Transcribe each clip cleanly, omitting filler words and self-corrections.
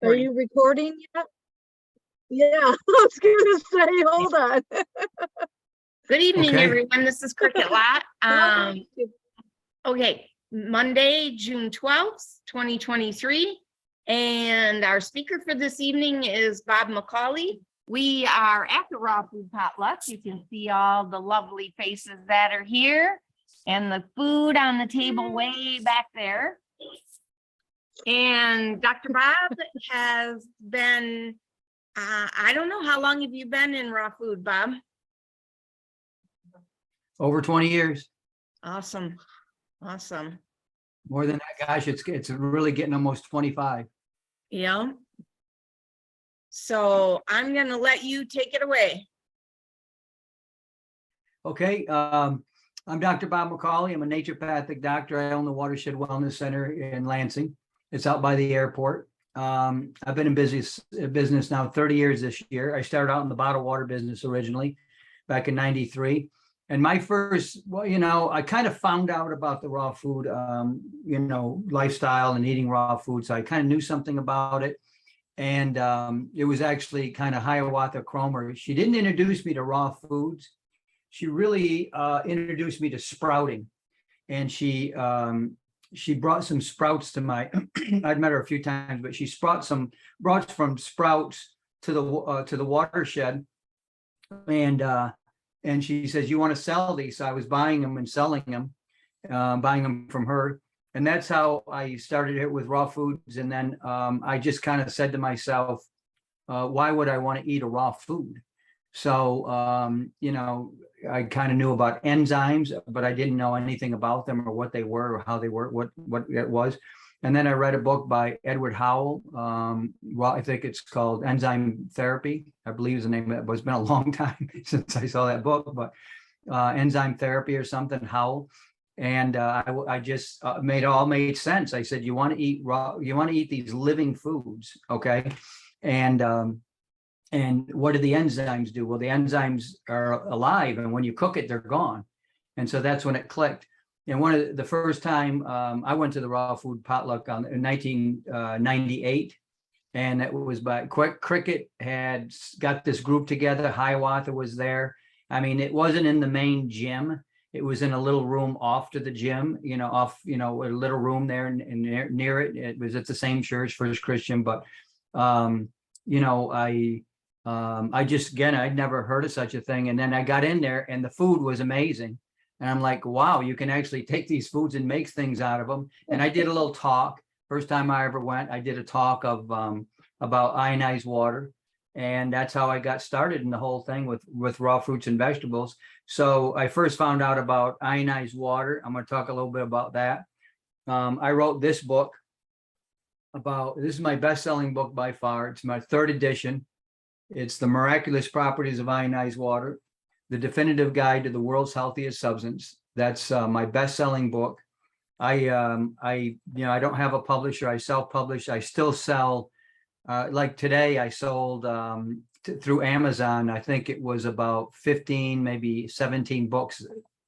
recording. you recording yet? Yeah, I was gonna say, hold on. Good evening, Okay. everyone. This is Cricket Lot. Okay, Monday, June 12th, 2023. And our speaker for this evening is Bob McCauley. We are at the Raw Food Potluck. You can see all the lovely faces that are here and the food on the table way back there. And Dr. Bob has been, I don't know, how long have you been in raw food, Bob? Over 20 years. Awesome. Awesome. More than that, gosh, it's really getting almost 25. Yeah. So I'm going to let you take it away. Okay. I'm Dr. Bob McCauley. I'm a naturopathic doctor. I own the Watershed Wellness Center in Lansing. It's out by the airport. I've been in business now 30 years this year. I started out in the bottled water business originally back in 93. And my first, well, I kind of found out about the raw food, lifestyle and eating raw food. So I kind of knew something about it. And it was actually kind of Hiawatha Cromer. She didn't introduce me to raw foods. She really introduced me to sprouting. And she brought some sprouts to my, I'd met her a few times, but she brought some sprouts to the watershed. And she says, you want to sell these? So I was buying them and selling them, buying them from her. And that's how I started it with raw foods. And then I just kind of said to myself, why would I want to eat a raw food? So, I kind of knew about enzymes, but I didn't know anything about them or what they were or how they were, what it was. And then I read a book by Edward Howell. I think it's called Enzyme Therapy, I believe is the name of it, but it's been a long time since I saw that book, but Enzyme Therapy or something, Howell. And I just made sense. I said, you want to eat raw, you want to eat these living foods, okay? And what do the enzymes do? Well, the enzymes are alive, and when you cook it, they're gone. And so that's when it clicked. And one of the first time I went to the raw food potluck in 1998, and it was by Cricket had got this group together. Hiawatha was there. I mean, it wasn't in the main gym. It was in a little room off to the gym, a little room there and near it. It was at the same church, First Christian, but I just, again, I'd never heard of such a thing. And then I got in there and the food was amazing. And I'm like, wow, you can actually take these foods and make things out of them. And I did a little talk. First time I ever went, I did a talk of about ionized water. And that's how I got started in the whole thing with raw fruits and vegetables. So I first found out about ionized water. I'm going to talk a little bit about that. I wrote this book this is my best-selling book by far. It's my third edition. It's The Miraculous Properties of Ionized Water, the definitive guide to the world's healthiest substance. That's my best-selling book. I don't have a publisher. I self-publish. I still sell. Like today, I sold through Amazon. I think it was about 15, maybe 17 books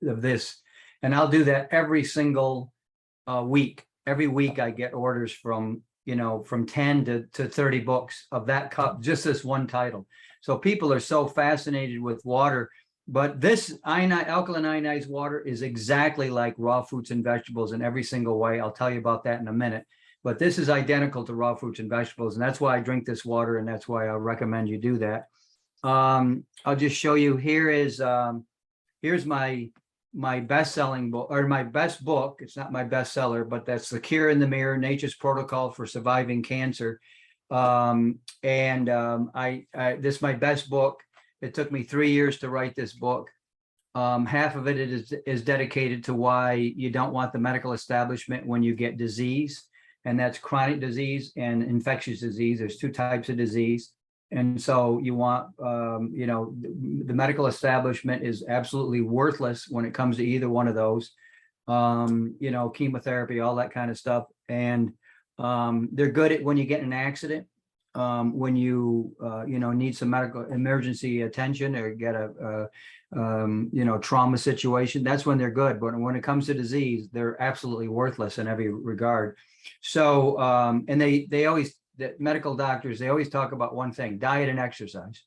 of this, and I'll do that every single week. Every week, I get orders from 10 to 30 books of that cup, just this one title. So people are so fascinated with water, but this alkaline ionized water is exactly like raw fruits and vegetables in every single way. I'll tell you about that in a minute, but this is identical to raw fruits and vegetables. And that's why I drink this water. And that's why I recommend you do that. I'll just show you, here's my best-selling book, or my best book. It's not my bestseller, but that's The Cure in the Mirror, Nature's Protocol for Surviving Cancer. This is my best book. It took me 3 years to write this book. Half of it is dedicated to why you don't want the medical establishment when you get disease, and that's chronic disease and infectious disease. There's two types of disease. And so you want, the medical establishment is absolutely worthless when it comes to either one of those, chemotherapy, all that kind of stuff. And they're good at when you get in an accident, when you, need some medical emergency attention or get a trauma situation. That's when they're good. But when it comes to disease, they're absolutely worthless in every regard. So, and they always that medical doctors, they always talk about one thing: diet and exercise.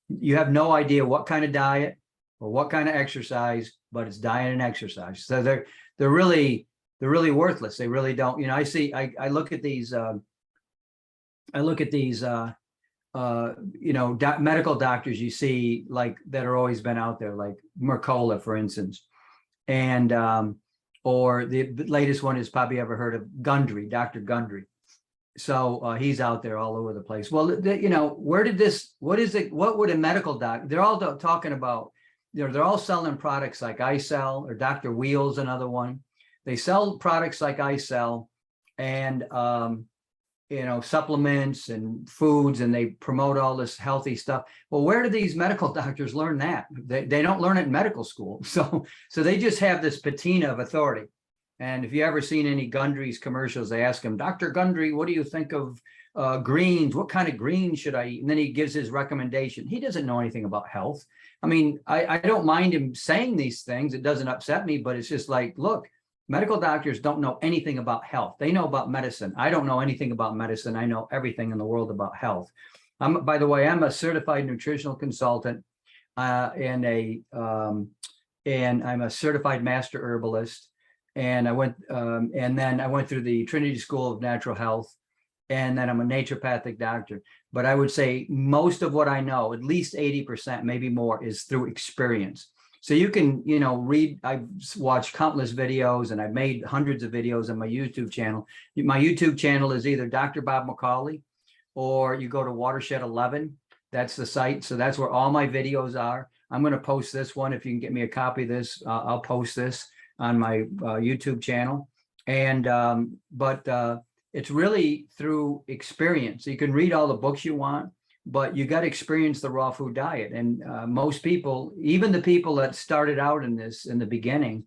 You have no idea what kind of diet or what kind of exercise, but it's diet and exercise. So they're really worthless. They really don't. You know, I look at these medical doctors you see, like, that are always been out there, like McCauley, for instance, and or the latest one is probably ever heard of Gundry, Dr. Gundry. So he's out there all over the place. Well, where did this, what is it, what would a medical doc, they're all talking about, they're all selling products like I sell, or Dr. Wheel's another one. They sell products like I sell, and supplements and foods, and they promote all this healthy stuff. Well, where do these medical doctors learn that? They don't learn it in medical school. So they just have this patina of authority. And if you ever seen any Gundry's commercials, they ask him, Dr. Gundry, what do you think of greens? What kind of greens should I eat? And then he gives his recommendation. He doesn't know anything about health. I mean, I don't mind him saying these things. It doesn't upset me, but it's just like, look, medical doctors don't know anything about health. They know about medicine. I don't know anything about medicine. I know everything in the world about health. By the way, I'm a certified nutritional consultant, and I'm a certified master herbalist. And I went, and then I went through the Trinity School of Natural Health, and then I'm a naturopathic doctor. But I would say most of what I know, at least 80%, maybe more, is through experience. So you can, read, I've watched countless videos, and I've made hundreds of videos on my YouTube channel. My YouTube channel is either Dr. Bob McCauley, or you go to Watershed 11. That's the site. So that's where all my videos are. I'm going to post this one. If you can get me a copy of this, I'll post this on my YouTube channel. And but it's really through experience. You can read all the books you want, but you got to experience the raw food diet. And most people, even the people that started out in this in the beginning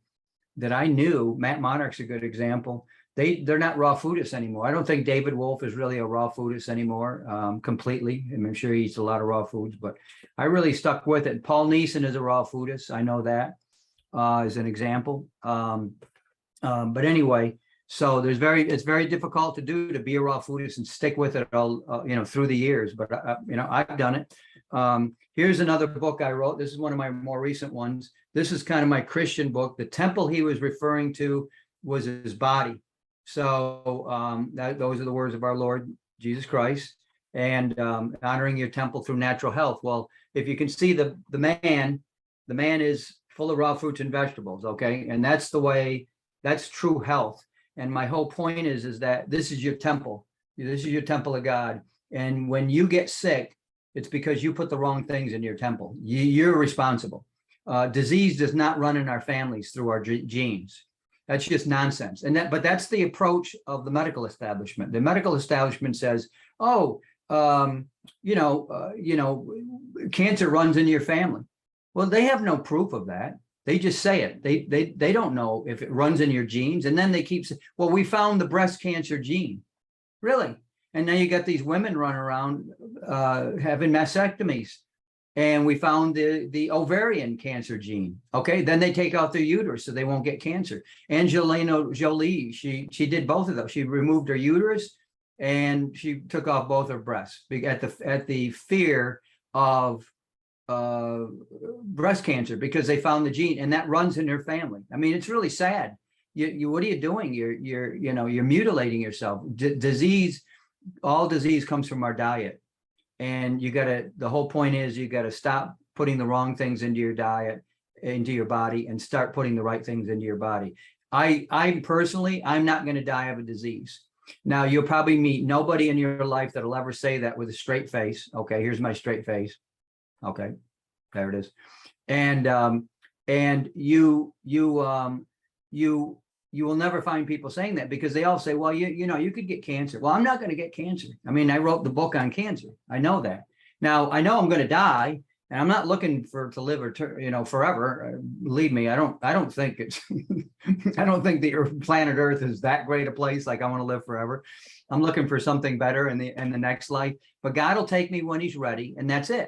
that I knew, Matt Monarch's a good example, they're not raw foodists anymore. I don't think David Wolf is really a raw foodist anymore, completely. I'm sure he eats a lot of raw foods, but I really stuck with it. Paul Neeson is a raw foodist. I know that as an example. But anyway, so it's very difficult to be a raw foodist and stick with it all, through the years, but I've done it. Here's another book I wrote. This is one of my more recent ones. This is kind of my Christian book. The temple he was referring to was his body. So those are the words of our Lord Jesus Christ, and honoring your temple through natural health. Well, if you can see the man is full of raw fruits and vegetables. Okay. And that's the way, that's true health. And my whole point is that this is your temple. This is your temple of God. And when you get sick, it's because you put the wrong things in your temple. You're responsible. Disease does not run in our families through our genes. That's just nonsense. But that's the approach of the medical establishment. The medical establishment says, cancer runs in your family. Well, they have no proof of that. They just say it. They don't know if it runs in your genes. And then they keep saying, well, we found the breast cancer gene. Really? And now you got these women running around having mastectomies. And we found the ovarian cancer gene. Okay, then they take out their uterus so they won't get cancer. Angelina Jolie, she did both of those. She removed her uterus and she took off both her breasts at the fear of breast cancer, because they found the gene, and that runs in her family. I mean, it's really sad. You what are you doing? You're mutilating yourself. All disease comes from our diet. And the whole point is you got to stop putting the wrong things into your diet, into your body, and start putting the right things into your body. I personally, I'm not going to die of a disease. Now, you'll probably meet nobody in your life that'll ever say that with a straight face. Okay, here's my straight face. Okay, there it is. And you will never find people saying that, because they all say, well, you could get cancer. Well, I'm not going to get cancer. I mean, I wrote the book on cancer. I know that. Now, I know I'm going to die, and I'm not looking to live forever. Believe me, I don't think it's I don't think the planet Earth is that great a place. Like, I want to live forever. I'm looking for something better in the next life. But God will take me when He's ready, and that's it.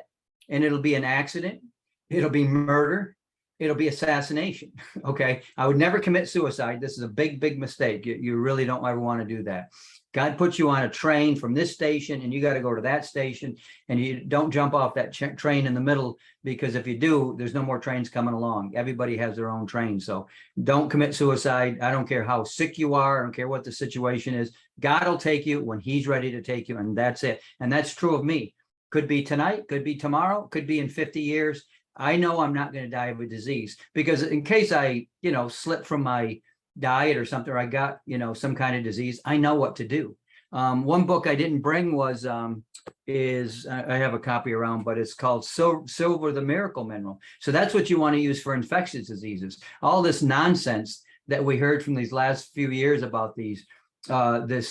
And it'll be an accident. It'll be murder. It'll be assassination. Okay. I would never commit suicide. This is a big, big mistake. You really don't ever want to do that. God puts you on a train from this station and you got to go to that station, and you don't jump off that train in the middle, because if you do, there's no more trains coming along. Everybody has their own train. So don't commit suicide. I don't care how sick you are. I don't care what the situation is. God will take you when he's ready to take you. And that's it. And that's true of me. Could be tonight, could be tomorrow, could be in 50 years. I know I'm not going to die of a disease, because in case I, slip from my diet or something, or I got, some kind of disease, I know what to do. One book I didn't bring was, I have a copy around, but it's called Silver, the Miracle Mineral. So that's what you want to use for infectious diseases. All this nonsense that we heard from these last few years about this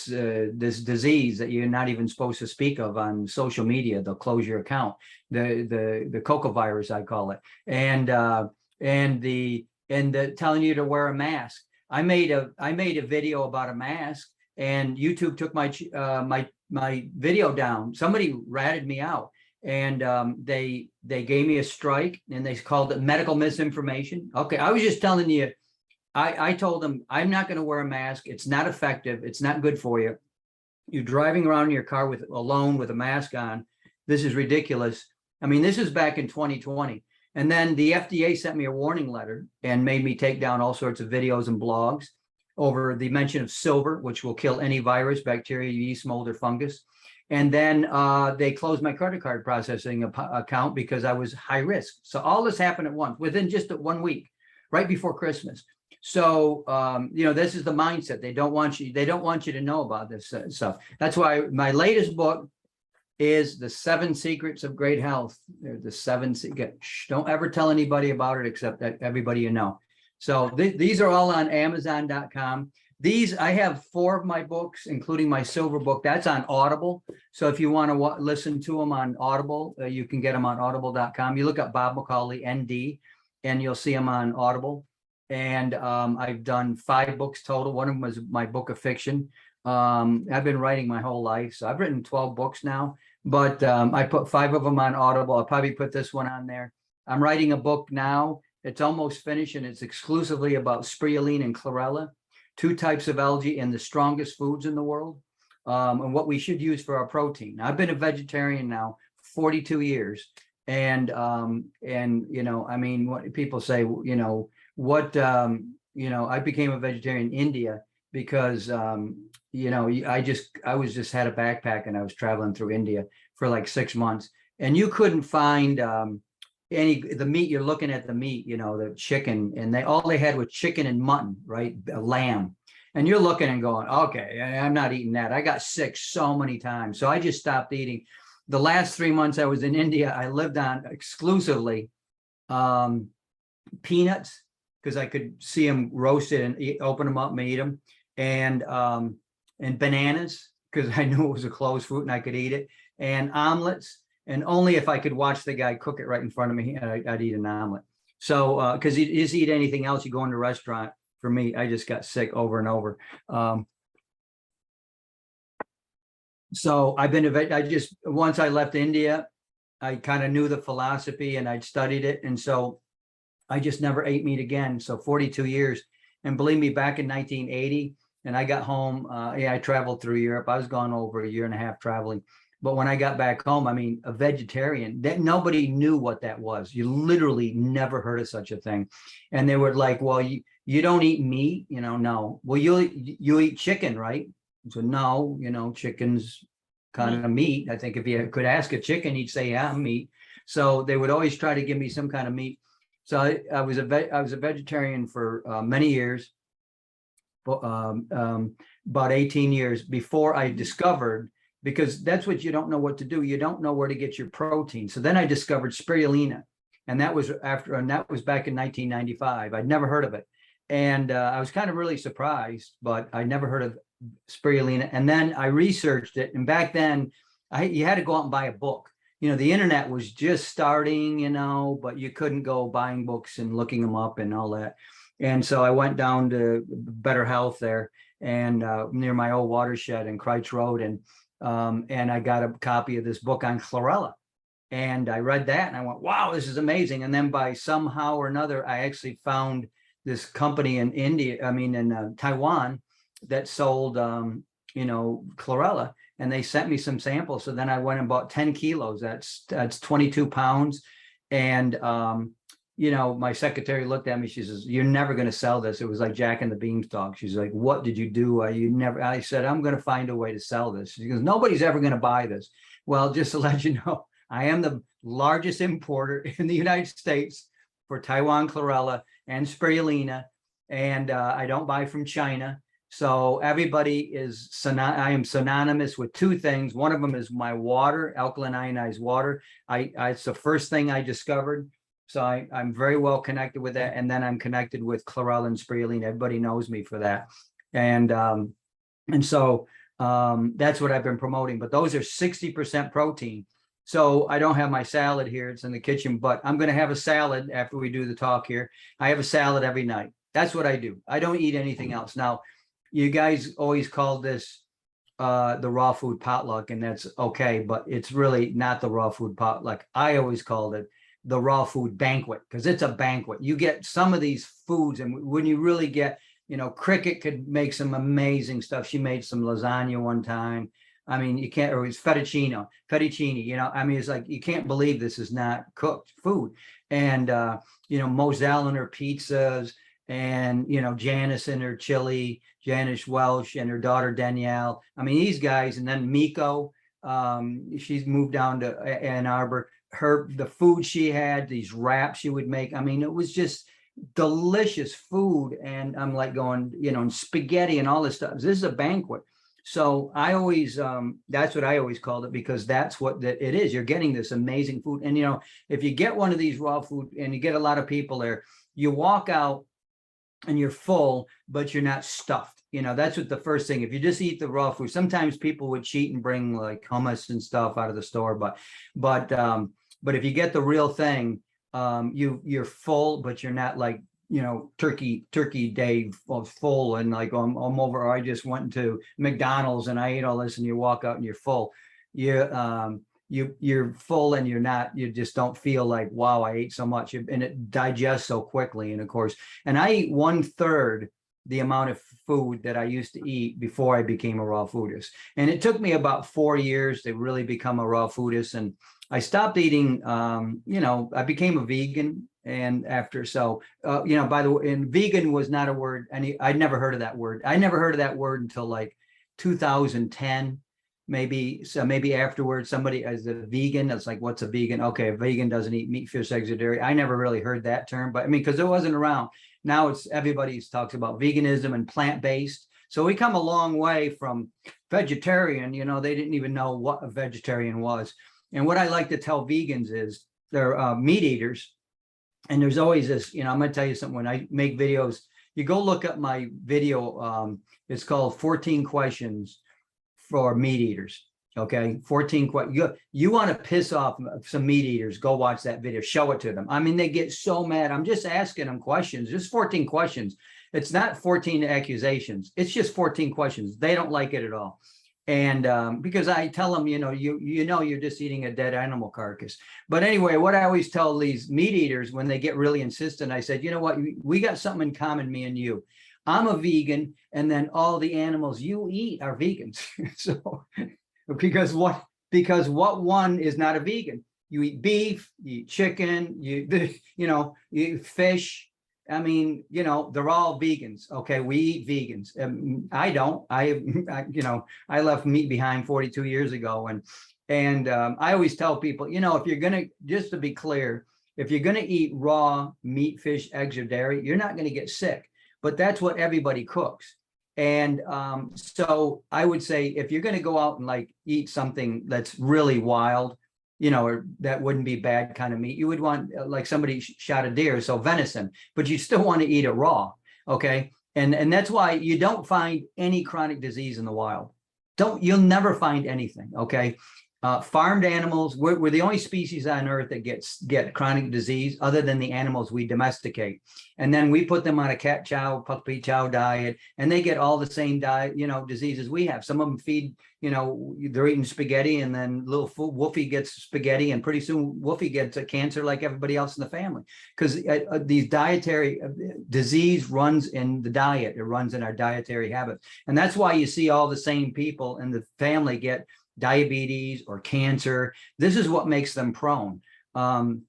disease that you're not even supposed to speak of on social media. They'll close your account. The coca virus, I call it, and the telling you to wear a mask. I made a video about a mask, and YouTube took my video down. Somebody ratted me out, and they gave me a strike, and they called it medical misinformation. Okay, I was just telling you. I told them I'm not going to wear a mask. It's not effective. It's not good for you. You're driving around in your car alone with a mask on. This is ridiculous. I mean, this is back in 2020. And then the FDA sent me a warning letter and made me take down all sorts of videos and blogs over the mention of silver, which will kill any virus, bacteria, yeast, mold, or fungus. And then they closed my credit card processing account because I was high risk. So all this happened at once within just 1 week, right before Christmas. So, this is the mindset. They don't want you to know about this stuff. That's why my latest book is The 7 Secrets of Great Health. The 7 secrets. Don't ever tell anybody about it except that everybody you know. So these are all on Amazon.com. I have 4 of my books, including my silver book. That's on Audible. So if you want to listen to them on Audible, you can get them on audible.com. You look up Bob McCauley, ND, and you'll see them on Audible. And I've done 5 books total. One of them was my book of fiction. I've been writing my whole life. So I've written 12 books now, but I put 5 of them on Audible. I'll probably put this one on there. I'm writing a book now. It's almost finished, and it's exclusively about spirulina and chlorella, 2 types of algae and the strongest foods in the world, and what we should use for our protein. I've been a vegetarian now 42 years. And what people say, I became a vegetarian in India because, I had a backpack and I was traveling through India for like 6 months, and you couldn't find the meat. You're looking at the meat, the chicken, and all they had was chicken and mutton, right? Lamb. And you're looking and going, okay, I'm not eating that. I got sick so many times. So I just stopped eating. The last 3 months I was in India, I lived on exclusively peanuts, because I could see them roasted and open them up and eat them, and bananas, because I knew it was a closed fruit and I could eat it, and omelets. And only if I could watch the guy cook it right in front of me, I'd eat an omelet. So, because you just eat anything else, you go in a restaurant. For me, I just got sick over and over. So once I left India, I kind of knew the philosophy and I'd studied it. And so I just never ate meat again. So 42 years. And believe me, back in 1980, and I got home, I traveled through Europe. I was gone over 1.5 years traveling. But when I got back home, a vegetarian, that nobody knew what that was. You literally never heard of such a thing. And they were like, well, you don't eat meat, no. Well, you eat chicken, right? So no, chicken's kind of meat. I think if you could ask a chicken, he'd say, yeah, I'm meat. So they would always try to give me some kind of meat. So I was a vegetarian for many years, about 18 years before I discovered, because that's what you don't know what to do. You don't know where to get your protein. So then I discovered spirulina, and that was back in 1995. I'd never heard of it. And I was kind of really surprised, but I never heard of spirulina. And then I researched it. And back then you had to go out and buy a book. The internet was just starting, but you couldn't go buying books and looking them up and all that. And so I went down to Better Health there, and near my old watershed in Kreitz Road. And I got a copy of this book on chlorella. And I read that and I went, wow, this is amazing. And then by somehow or another, I actually found this company in Taiwan that sold chlorella, and they sent me some samples. So then I went and bought 10 kilos. That's 22 pounds. And, my secretary looked at me. She says, "You're never going to sell this." It was like Jack and the Beanstalk. She's like, "What did you do?" I said, "I'm going to find a way to sell this." She goes, "Nobody's ever going to buy this." Well, just to let you know, I am the largest importer in the United States for Taiwan chlorella and spirulina. And I don't buy from China. So everybody I am synonymous with two things. One of them is my water, alkaline ionized water. It's the first thing I discovered. So I'm very well connected with that. And then I'm connected with chlorella and spirulina. Everybody knows me for that. And so that's what I've been promoting. But those are 60% protein. So I don't have my salad here. It's in the kitchen, but I'm going to have a salad after we do the talk here. I have a salad every night. That's what I do. I don't eat anything else. Now, you guys always call this the raw food potluck, and that's okay, but it's really not the raw food potluck. I always called it the raw food banquet, because it's a banquet. You get some of these foods, and when you really get, Cricket could make some amazing stuff. She made some lasagna one time. I mean, you can't, or it's fettuccine, it's like, you can't believe this is not cooked food. And, Moselle and her pizzas, and, Janice and her chili, Janice Welsh and her daughter Danielle. I mean, these guys, and then Miko, she's moved down to Ann Arbor. The food she had, these wraps she would make. I mean, it was just delicious food. And I'm like going, and spaghetti and all this stuff. This is a banquet. So I always, that's what I always called it, because that's what it is. You're getting this amazing food. And, if you get one of these raw food and you get a lot of people there, you walk out and you're full, but you're not stuffed. That's what the first thing. If you just eat the raw food, sometimes people would cheat and bring like hummus and stuff out of the store, but if you get the real thing, you're full, but you're not like, turkey day full and like I'm over. Or I just went to McDonald's and I ate all this, and you walk out and you're full. You're full, and you just don't feel like, wow, I ate so much, and it digests so quickly. And of course, and I eat 1/3 the amount of food that I used to eat before I became a raw foodist. And it took me about 4 years to really become a raw foodist. And I stopped eating, I became a vegan. And after, by the way, and vegan was not a word. I'd never heard of that word. I never heard of that word until like 2010. Maybe afterwards, somebody as a vegan, it's like, what's a vegan? Okay, a vegan doesn't eat meat, fish, eggs, or dairy. I never really heard that term, but I mean, because it wasn't around. Now everybody talks about veganism and plant-based. So we come a long way from vegetarian. They didn't even know what a vegetarian was. And what I like to tell vegans is they're meat eaters. And there's always this, I'm going to tell you something. When I make videos, you go look up my video. It's called 14 Questions for Meat Eaters. Okay, 14 questions. You want to piss off some meat eaters, go watch that video, show it to them. I mean, they get so mad. I'm just asking them questions, just 14 questions. It's not 14 accusations. It's just 14 questions. They don't like it at all. And because I tell them, you're just eating a dead animal carcass. But anyway, what I always tell these meat eaters when they get really insistent, I said, you know what, we got something in common, me and you. I'm a vegan, and then all the animals you eat are vegans. So because what one is not a vegan? You eat beef, you eat chicken, you eat fish. I mean, they're all vegans. Okay, we eat vegans. I don't. I left meat behind 42 years ago, and I always tell people, if you're gonna, just to be clear, if you're gonna eat raw meat, fish, eggs, or dairy, you're not gonna get sick. But that's what everybody cooks. And so I would say, if you're going to go out and like eat something that's really wild, or that wouldn't be bad kind of meat, you would want like somebody shot a deer, so venison, but you still want to eat it raw. Okay. And that's why you don't find any chronic disease in the wild. You'll never find anything. Okay. Farmed animals, we're the only species on earth that get chronic disease other than the animals we domesticate. And then we put them on a cat chow, puppy chow diet, and they get all the same diet, diseases we have. Some of them feed, they're eating spaghetti, and then little Wolfie gets spaghetti, and pretty soon Wolfie gets a cancer like everybody else in the family. Because these dietary disease runs in the diet, it runs in our dietary habits. And that's why you see all the same people in the family get diabetes or cancer. This is what makes them prone. And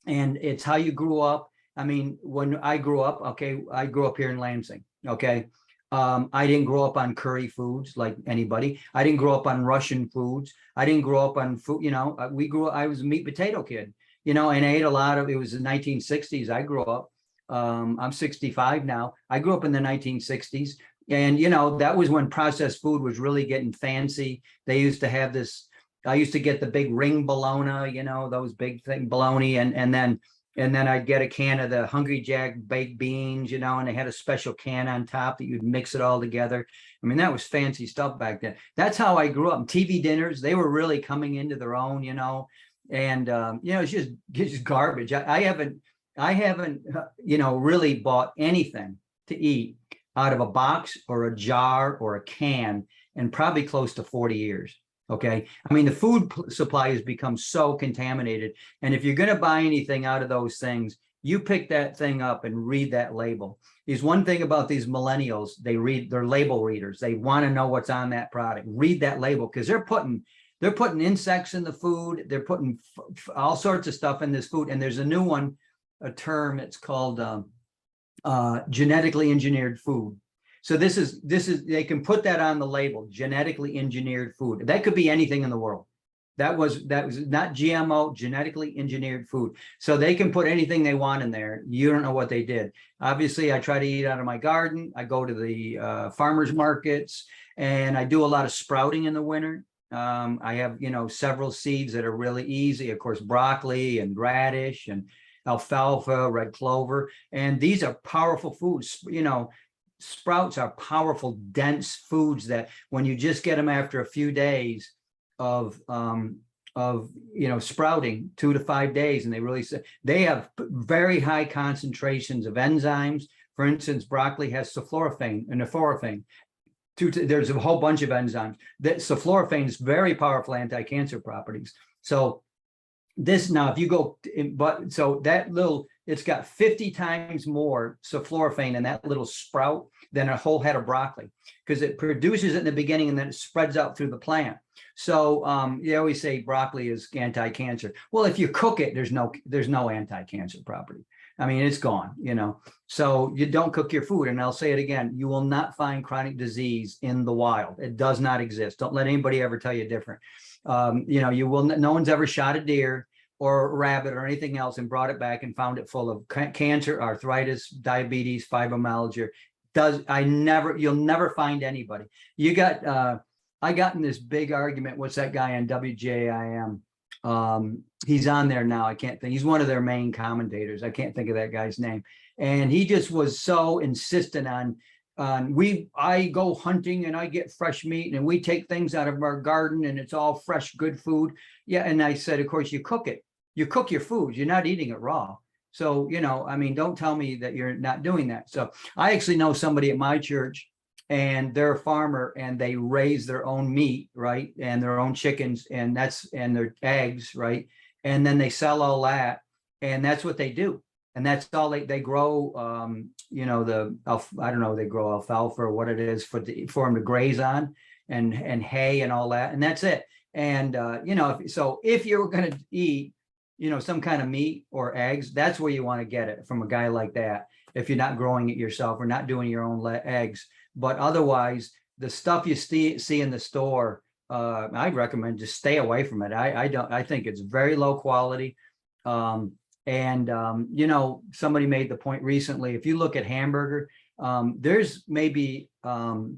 it's how you grew up. I mean, when I grew up, okay, I grew up here in Lansing, okay. I didn't grow up on curry foods like anybody. I didn't grow up on Russian foods. I didn't grow up on food, I was a meat potato kid, and I ate a lot of, it was the 1960s. I grew up, I'm 65 now. I grew up in the 1960s. And, that was when processed food was really getting fancy. They used to have this, I used to get the big ring bologna, those big thing bologna. And then I'd get a can of the Hungry Jack baked beans, and they had a special can on top that you'd mix it all together. I mean, that was fancy stuff back then. That's how I grew up. TV dinners, they were really coming into their own, and, it's just garbage. I haven't, really bought anything to eat out of a box or a jar or a can in probably close to 40 years. Okay. I mean, the food supply has become so contaminated. And if you're going to buy anything out of those things, you pick that thing up and read that label. There's one thing about these millennials, they're label readers. They want to know what's on that product. Read that label, because they're putting insects in the food. They're putting all sorts of stuff in this food. And there's a new one, a term, it's called, genetically engineered food. So this is they can put that on the label, genetically engineered food. That could be anything in the world. That was not GMO, genetically engineered food. So they can put anything they want in there. You don't know what they did. Obviously, I try to eat out of my garden. I go to the farmers markets, and I do a lot of sprouting in the winter. I have, several seeds that are really easy. Of course, broccoli and radish and alfalfa, red clover, and these are powerful foods. Sprouts are powerful, dense foods that when you just get them after a few days of sprouting, 2 to 5 days, and they have very high concentrations of enzymes. For instance, broccoli has sulforaphane and nephorophane. There's a whole bunch of enzymes. That sulforaphane is very powerful anti-cancer properties. So this now, if you go, so that it's got 50 times more sulforaphane in that little sprout than a whole head of broccoli, because it produces it in the beginning and then it spreads out through the plant. So you always say broccoli is anti-cancer. Well, if you cook it, there's no anti-cancer property. I mean, it's gone, So you don't cook your food. And I'll say it again, you will not find chronic disease in the wild. It does not exist. Don't let anybody ever tell you different. You will, no one's ever shot a deer or a rabbit or anything else and brought it back and found it full of cancer, arthritis, diabetes, fibromyalgia. You'll never find anybody. I got in this big argument. What's that guy on WJIM? He's on there now. I can't think. He's one of their main commentators. I can't think of that guy's name. And he just was so insistent on I go hunting and I get fresh meat and we take things out of our garden and it's all fresh, good food. Yeah. And I said, of course, you cook it. You cook your food. You're not eating it raw. So, I mean, don't tell me that you're not doing that. So I actually know somebody at my church, and they're a farmer and they raise their own meat, right? And their own chickens and their eggs, right? And then they sell all that, and that's what they do. And that's all they grow, I don't know, they grow alfalfa or what it is for them to graze on, and hay and all that. And that's it. And, so if you're going to eat, some kind of meat or eggs, that's where you want to get it, from a guy like that. If you're not growing it yourself or not doing your own eggs. But otherwise, the stuff you see in the store, I'd recommend just stay away from it. I think it's very low quality. Somebody made the point recently, if you look at hamburger, there's maybe, it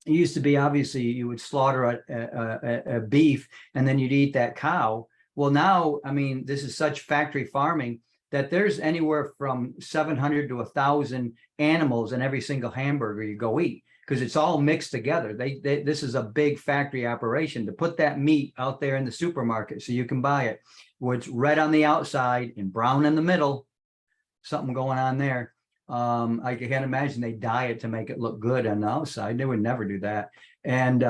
used to be, obviously you would slaughter a beef and then you'd eat that cow. Well, now, I mean, this is such factory farming that there's anywhere from 700 to 1,000 animals in every single hamburger you go eat. because it's all mixed together. This is a big factory operation to put that meat out there in the supermarket so you can buy it, where it's red on the outside and brown in the middle. Something going on there. I can't imagine they dye it to make it look good on the outside. They would never do that. And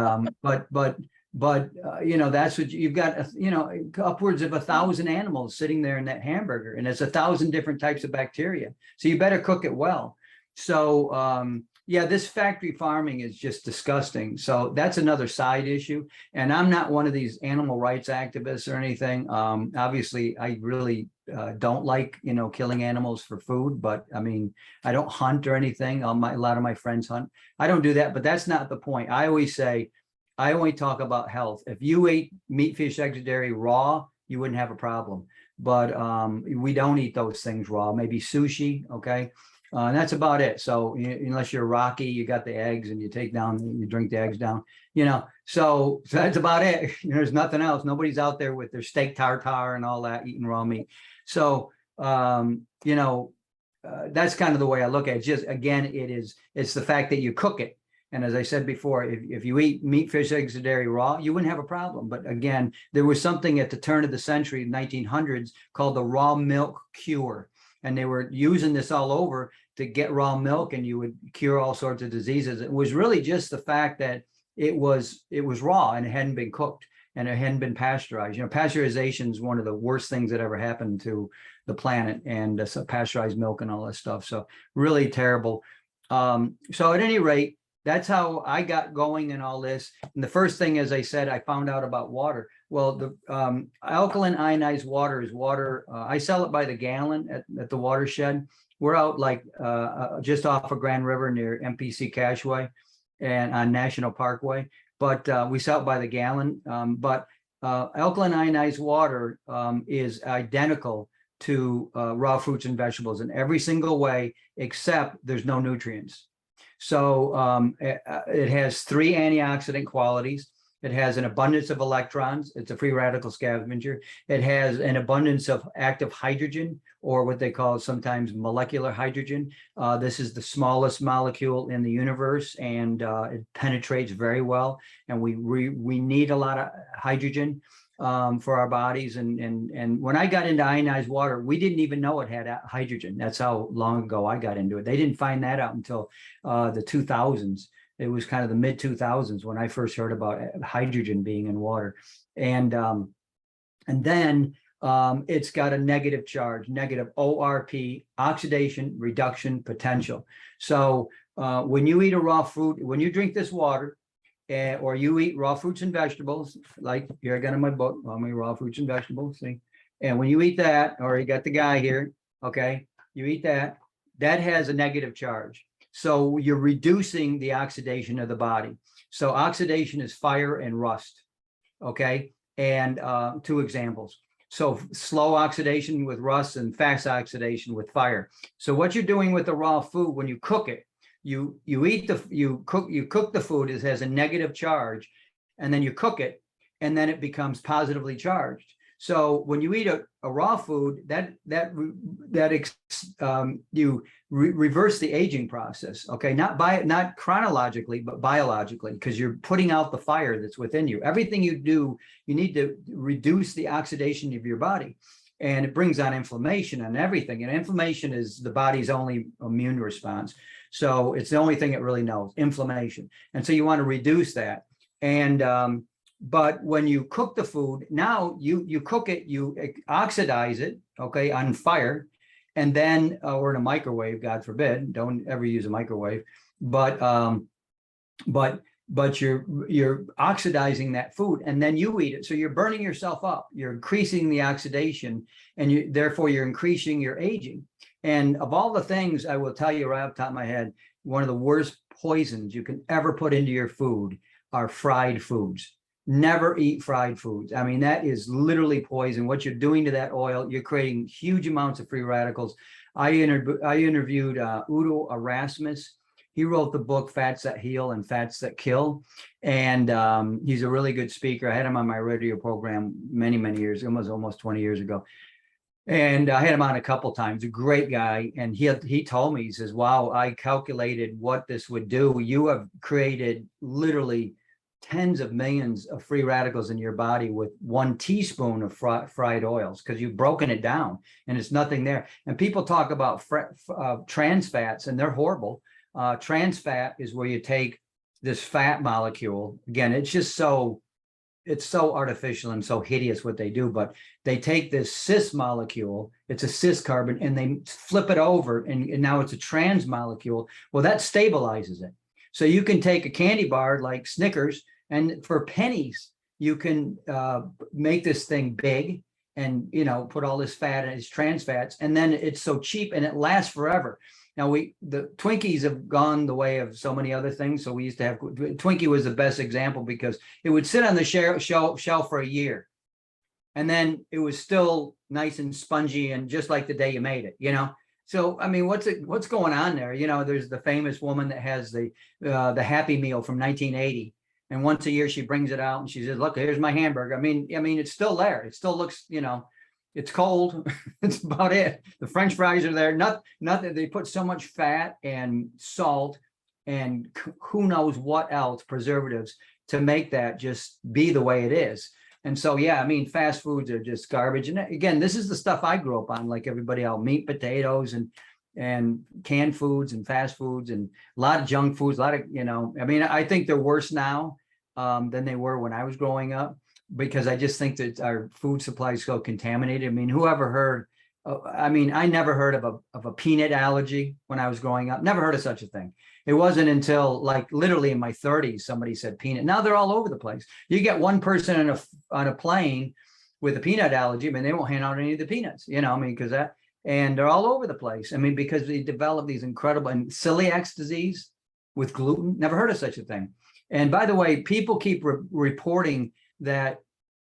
but you know, that's what you've got. You know, upwards of 1,000 animals sitting there in that hamburger, and it's 1,000 different types of bacteria. So you better cook it well. So yeah, this factory farming is just disgusting. So that's another side issue. And I'm not one of these animal rights activists or anything. Obviously, I really don't like, you know, killing animals for food, but I mean, I don't hunt or anything. A lot of my friends hunt. I don't do that, but that's not the point. I always say, I only talk about health. If you ate meat, fish, eggs, dairy raw, you wouldn't have a problem. But we don't eat those things raw. Maybe sushi, okay? And that's about it. So unless you're Rocky, you got the eggs and you drink the eggs down, you know, so that's about it. There's nothing else. Nobody's out there with their steak tartare and all that, eating raw meat. So, you know, that's kind of the way I look at it. Just, again, it's the fact that you cook it. And as I said before, if you eat meat, fish, eggs, and dairy raw, you wouldn't have a problem. But again, there was something at the turn of the century, 1900s, called the raw milk cure. And they were using this all over to get raw milk, and you would cure all sorts of diseases. It was really just the fact that it was raw and it hadn't been cooked and it hadn't been pasteurized. You know, pasteurization is one of the worst things that ever happened to the planet, and so pasteurized milk and all that stuff. So really terrible. So at any rate, that's how I got going in all this. And the first thing, as I said, I found out about water. Well, the alkaline ionized water is water. I sell it by the gallon at the watershed. We're out like just off of Grand River near MPC Cashway and on National Parkway. But we sell it by the gallon. But alkaline ionized water is identical to raw fruits and vegetables in every single way, except there's no nutrients. So it has 3 antioxidant qualities. It has an abundance of electrons. It's a free radical scavenger. It has an abundance of active hydrogen, or what they call sometimes molecular hydrogen. This is the smallest molecule in the universe, and it penetrates very well. And we need a lot of hydrogen for our bodies. And when I got into ionized water, we didn't even know it had hydrogen. That's how long ago I got into it. They didn't find that out until the 2000s. It was kind of the mid 2000s when I first heard about hydrogen being in water. And then it's got a negative charge, negative ORP, oxidation reduction potential. So when you eat a raw fruit, when you drink this water, or you eat raw fruits and vegetables, like here I got in my book, all my raw fruits and vegetables, see? And when you eat that, or you got the guy here, okay, you eat that, that has a negative charge. So you're reducing the oxidation of the body. So oxidation is fire and rust, okay? And 2 examples. So slow oxidation with rust and fast oxidation with fire. So what you're doing with the raw food, when you cook it, you cook the food, it has a negative charge, and then you cook it, and then it becomes positively charged. So when you eat a raw food, you reverse the aging process, okay? Not chronologically, but biologically, because you're putting out the fire that's within you. Everything you do, you need to reduce the oxidation of your body, and it brings on inflammation and everything. And inflammation is the body's only immune response. So it's the only thing it really knows, inflammation. And so you want to reduce that. And but when you cook the food, now you cook it, you oxidize it, okay, on fire, and then or in a microwave, God forbid, don't ever use a microwave. But you're oxidizing that food, and then you eat it. So you're burning yourself up. You're increasing the oxidation, and therefore you're increasing your aging. And of all the things, I will tell you right off the top of my head, one of the worst poisons you can ever put into your food are fried foods. Never eat fried foods. I mean, that is literally poison. What you're doing to that oil, you're creating huge amounts of free radicals. I interviewed Udo Erasmus. He wrote the book Fats That Heal and Fats That Kill. And he's a really good speaker. I had him on my radio program many, many years, almost 20 years ago. And I had him on a couple times, a great guy. And he told me, he says, wow, I calculated what this would do. You have created literally tens of millions of free radicals in your body with 1 teaspoon of fried oils, because you've broken it down and it's nothing there. And people talk about trans fats, and they're horrible. Trans fat is where you take this fat molecule. Again, it's so artificial and so hideous what they do, but they take this cis molecule, it's a cis carbon, and they flip it over, and now it's a trans molecule. Well, that stabilizes it. So you can take a candy bar like Snickers, and for pennies, you can make this thing big and, put all this fat and it's trans fats, and then it's so cheap and it lasts forever. Now the Twinkies have gone the way of so many other things. So we used to have, Twinkie was the best example because it would sit on the shelf for a year. And then it was still nice and spongy and just like the day you made it, So, I mean, what's going on there? There's the famous woman that has the Happy Meal from 1980. And once a year she brings it out and she says, look, here's my hamburger. I mean, it's still there. It still looks, it's cold. It's about it. The French fries are there. Nothing. They put so much fat and salt and who knows what else, preservatives, to make that just be the way it is. And so, yeah, I mean, fast foods are just garbage. And again, this is the stuff I grew up on, like everybody else: meat, potatoes, and canned foods and fast foods, and a lot of junk foods. A lot of, I mean, I think they're worse now than they were when I was growing up, because I just think that our food supply is so contaminated. I mean, whoever heard, I never heard of a peanut allergy when I was growing up. Never heard of such a thing. It wasn't until like literally in my 30s, somebody said peanut. Now they're all over the place. You get one person on a plane with a peanut allergy, they won't hand out any of the peanuts, because and they're all over the place. Because they develop these incredible, and celiac disease with gluten, never heard of such a thing. And by the way, people keep reporting that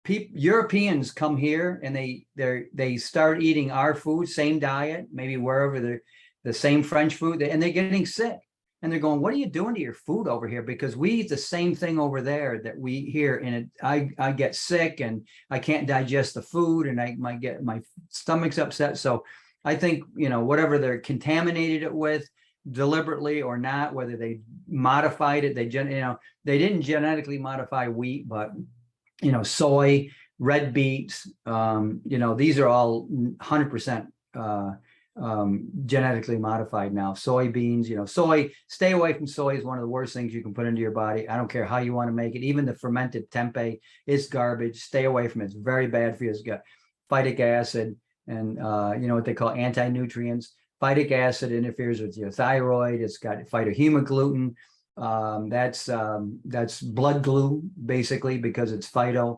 Europeans come here and they start eating our food, same diet, maybe wherever they're the same French food, and they're getting sick. And they're going, what are you doing to your food over here? Because we eat the same thing over there that we here, and I get sick and I can't digest the food, and I might get my stomach's upset. So I think, whatever they're contaminated it with, deliberately or not, whether they modified it, they didn't genetically modify wheat, but soy, red beets, these are all 100% genetically modified now. Soybeans, soy, stay away from soy is one of the worst things you can put into your body. I don't care how you want to make it. Even the fermented tempeh is garbage. Stay away from it. It's very bad for you. It's got phytic acid and, what they call anti-nutrients. Phytic acid interferes with your thyroid. It's got phytohemagglutinin. That's blood glue, basically, because it's phyto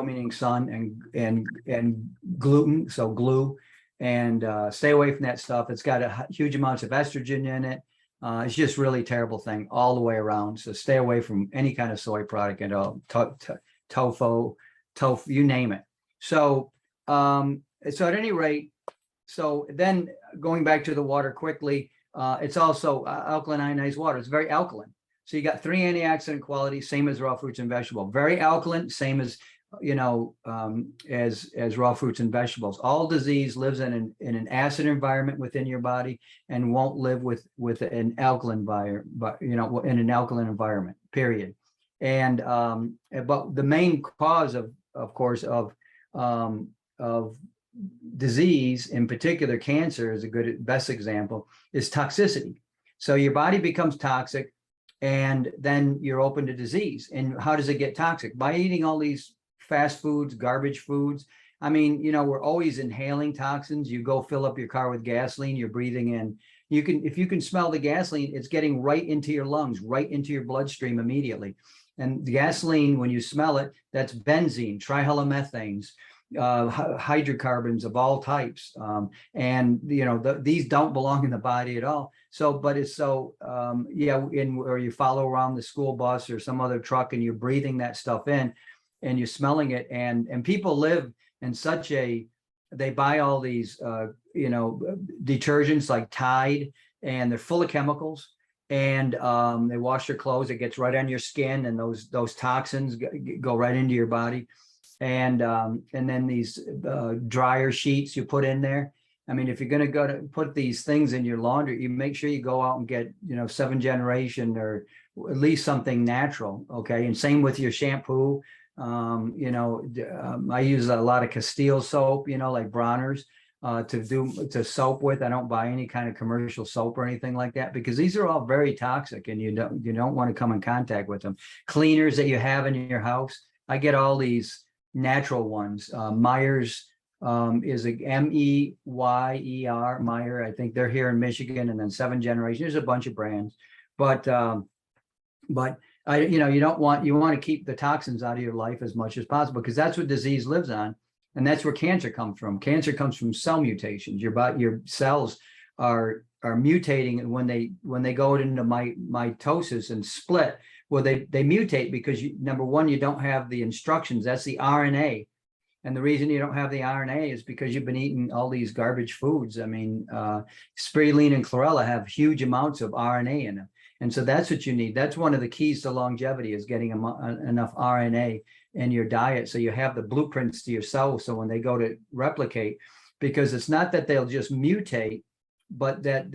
meaning sun, and gluten, so glue. And stay away from that stuff. It's got huge amounts of estrogen in it. It's just really terrible thing all the way around. So stay away from any kind of soy product at all. Tofu, you name it. So at any rate, so then going back to the water quickly, it's also alkaline ionized water. It's very alkaline. So you got 3 antioxidant qualities, same as raw fruits and vegetables. Very alkaline, same as as raw fruits and vegetables. All disease lives in an acid environment within your body and won't live with an alkaline in an alkaline environment, period. And but the main cause of course of disease, in particular cancer is a best example, is toxicity. So your body becomes toxic, and then you're open to disease. And how does it get toxic? By eating all these fast foods, garbage foods. We're always inhaling toxins. You go fill up your car with gasoline, you're breathing in. If you can smell the gasoline, it's getting right into your lungs, right into your bloodstream immediately. And the gasoline, when you smell it, that's benzene, trihalomethanes, hydrocarbons of all types. These don't belong in the body at all. So, but it's so, or you follow around the school bus or some other truck and you're breathing that stuff in, and you're smelling it, and people live in they buy all these, detergents like Tide, and they're full of chemicals, and they wash their clothes. It gets right on your skin, and those toxins go right into your body. and then these dryer sheets you put in there. I mean, if you're going to go to put these things in your laundry, you make sure you go out and get, 7th generation or at least something natural. Okay. And same with your shampoo. I use a lot of Castile soap, like Bronner's, to soap with. I don't buy any kind of commercial soap or anything like that, because these are all very toxic and you don't want to come in contact with them. Cleaners that you have in your house, I get all these natural ones. Myers is a Meyer, Meyer. I think they're here in Michigan, and then 7th generation. There's a bunch of brands, but you want to keep the toxins out of your life as much as possible, because that's what disease lives on. And that's where cancer comes from. Cancer comes from cell mutations. Your cells are mutating, and when they go into mitosis and split, well, they mutate because number one, you don't have the instructions. That's the RNA. And the reason you don't have the RNA is because you've been eating all these garbage foods. I mean, spirulina and chlorella have huge amounts of RNA in them. And so that's what you need. That's one of the keys to longevity, is getting enough RNA in your diet, so you have the blueprints to your cells. So when they go to replicate, because it's not that they'll just mutate, but that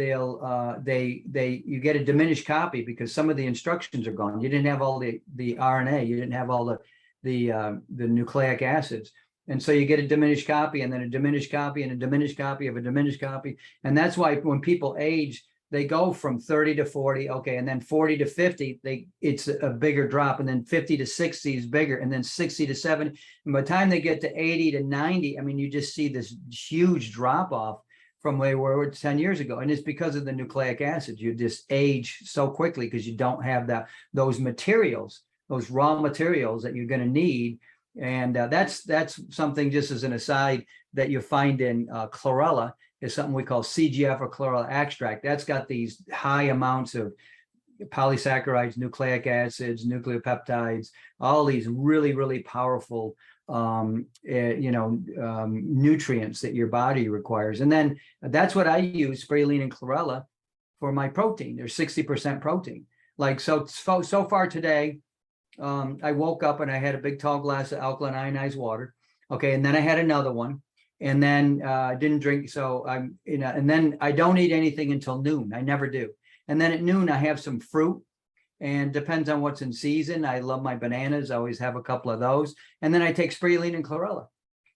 you get a diminished copy, because some of the instructions are gone. You didn't have all the RNA, you didn't have all the nucleic acids. And so you get a diminished copy, and then a diminished copy, and a diminished copy of a diminished copy. And that's why when people age, they go from 30 to 40, okay, and then 40 to 50, it's a bigger drop, and then 50 to 60 is bigger, and then 60 to 70. And by the time they get to 80 to 90, I mean, you just see this huge drop off from where we were 10 years ago. And it's because of the nucleic acids. You just age so quickly because you don't have those materials, those raw materials that you're going to need. And that's something, just as an aside, that you find in chlorella, is something we call CGF, or chlorella extract. That's got these high amounts of polysaccharides, nucleic acids, nucleopeptides, all these really, really powerful nutrients that your body requires. And then that's what I use, spirulina and chlorella, for my protein. There's 60% protein. Like, so far today, I woke up and I had a big tall glass of alkaline ionized water. Okay. And then I had another one, and then didn't drink. So and then I don't eat anything until noon. I never do. And then at noon, I have some fruit, and depends on what's in season. I love my bananas. I always have a couple of those. And then I take spirulina and chlorella.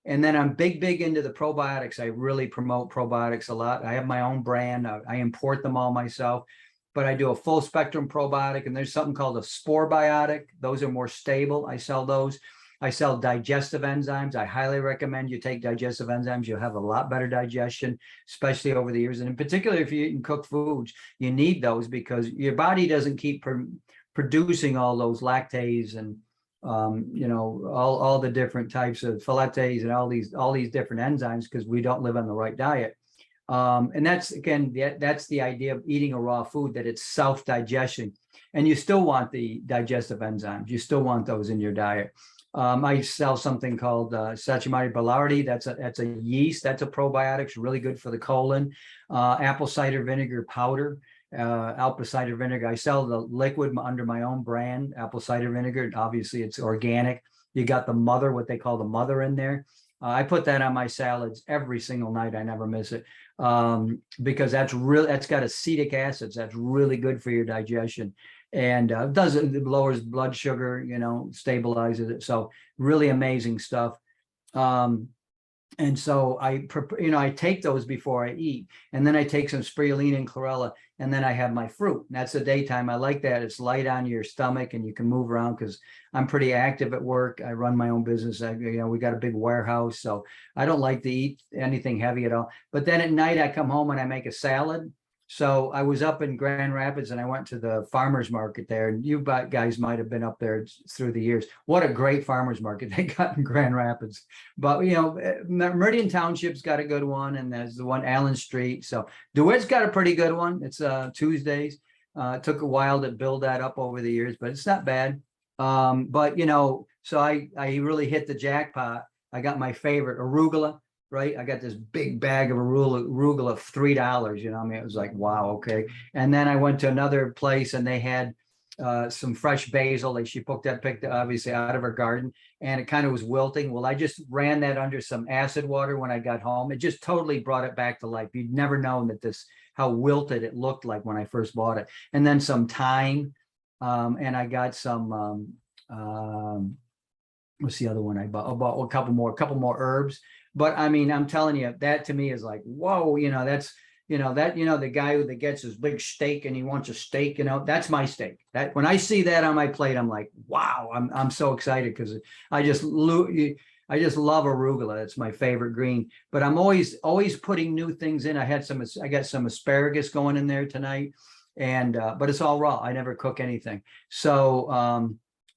And then I'm big into the probiotics. I really promote probiotics a lot. I have my own brand. I import them all myself, but I do a full spectrum probiotic, and there's something called a spore biotic. Those are more stable. I sell those. I sell digestive enzymes. I highly recommend you take digestive enzymes. You'll have a lot better digestion, especially over the years. And in particular, if you're eating cooked foods, you need those, because your body doesn't keep producing all those lactase and, all the different types of phytates and all these different enzymes, because we don't live on the right diet. And that's, again, that's the idea of eating a raw food, that it's self-digestion. And you still want the digestive enzymes. You still want those in your diet. I sell something called Saccharomyces boulardii. That's a yeast. That's a probiotic. It's really good for the colon. Apple cider vinegar powder, apple cider vinegar. I sell the liquid under my own brand, apple cider vinegar. Obviously, it's organic. You got the mother, what they call the mother, in there. I put that on my salads every single night. I never miss it, because that's got acetic acids. That's really good for your digestion. And it lowers blood sugar, stabilizes it. So really amazing stuff. And so I take those before I eat, and then I take some spirulina and chlorella, and then I have my fruit. That's the daytime. I like that. It's light on your stomach, and you can move around, because I'm pretty active at work. I run my own business. We got a big warehouse, so I don't like to eat anything heavy at all. But then at night I come home and I make a salad. So I was up in Grand Rapids, and I went to the farmer's market there, and you guys might have been up there through the years. What a great farmer's market they got in Grand Rapids. But, Meridian Township's got a good one, and there's the one Allen Street. So DeWitt's got a pretty good one. It's Tuesdays. It took a while to build that up over the years, but it's not bad. So I really hit the jackpot. I got my favorite, arugula. Right. I got this big bag of arugula of $3. It was like, wow. Okay. And then I went to another place, and they had some fresh basil that she picked obviously out of her garden, and it kind of was wilting. Well, I just ran that under some acid water when I got home. It just totally brought it back to life. You'd never known that how wilted it looked like when I first bought it. And then some thyme, and I got some what's the other one I bought? I bought a couple more herbs. But I mean, I'm telling you, that to me is like, whoa, that's the guy that gets his big steak and he wants a steak, that's my steak. That when I see that on my plate, I'm like, wow, I'm so excited because I just love arugula. It's my favorite green, but I'm always putting new things in. I got some asparagus going in there tonight, and but it's all raw. I never cook anything. So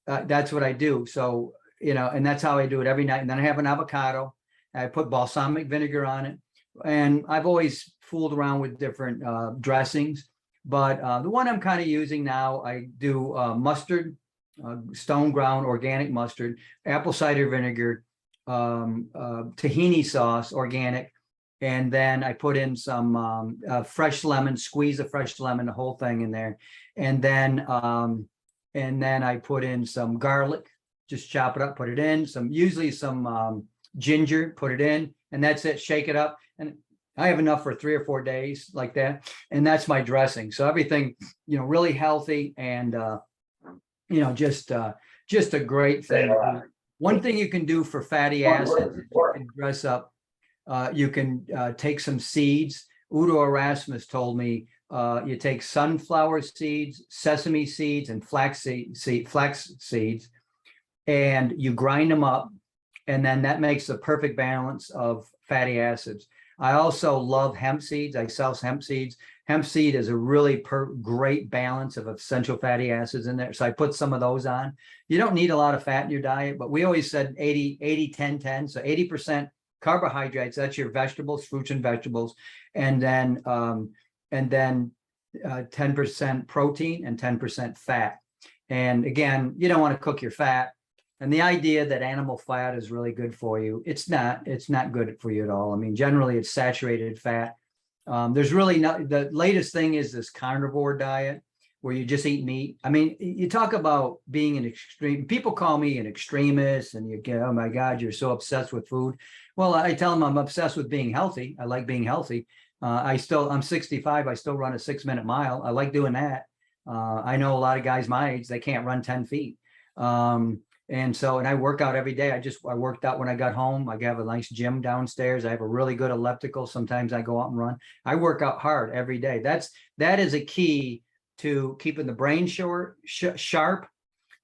that's what I do. So, and that's how I do it every night. And then I have an avocado. I put balsamic vinegar on it. And I've always fooled around with different dressings, but the one I'm kind of using now, I do mustard, stone ground organic mustard, apple cider vinegar, tahini sauce, organic, and then I put in some fresh lemon, squeeze a fresh lemon, the whole thing in there, and then I put in some garlic, just chop it up, put it in, usually some ginger, put it in, and that's it. Shake it up, and I have enough for 3 or 4 days like that, and that's my dressing. So everything, really healthy, and just a great thing. One thing you can do for fatty acids, you can dress up. You can take some seeds. Udo Erasmus told me you take sunflower seeds, sesame seeds, and flax seeds, and you grind them up. And then that makes the perfect balance of fatty acids. I also love hemp seeds. I sell hemp seeds. Hemp seed is a really great balance of essential fatty acids in there. So I put some of those on. You don't need a lot of fat in your diet, but we always said 80-10-10. So 80% carbohydrates, that's your vegetables, fruits and vegetables. And then 10% protein and 10% fat. And again, you don't want to cook your fat. And the idea that animal fat is really good for you, it's not good for you at all. I mean, generally it's saturated fat. There's really not, the latest thing is this carnivore diet where you just eat meat. I mean, you talk about being an extreme, people call me an extremist and you get, oh my God, you're so obsessed with food. Well, I tell them I'm obsessed with being healthy. I like being healthy. I'm 65. I still run a 6-minute mile. I like doing that. I know a lot of guys my age, they can't run 10 feet. And I work out every day. I worked out when I got home. I have a nice gym downstairs. I have a really good elliptical. Sometimes I go out and run. I work out hard every day. That is a key to keeping the brain sharp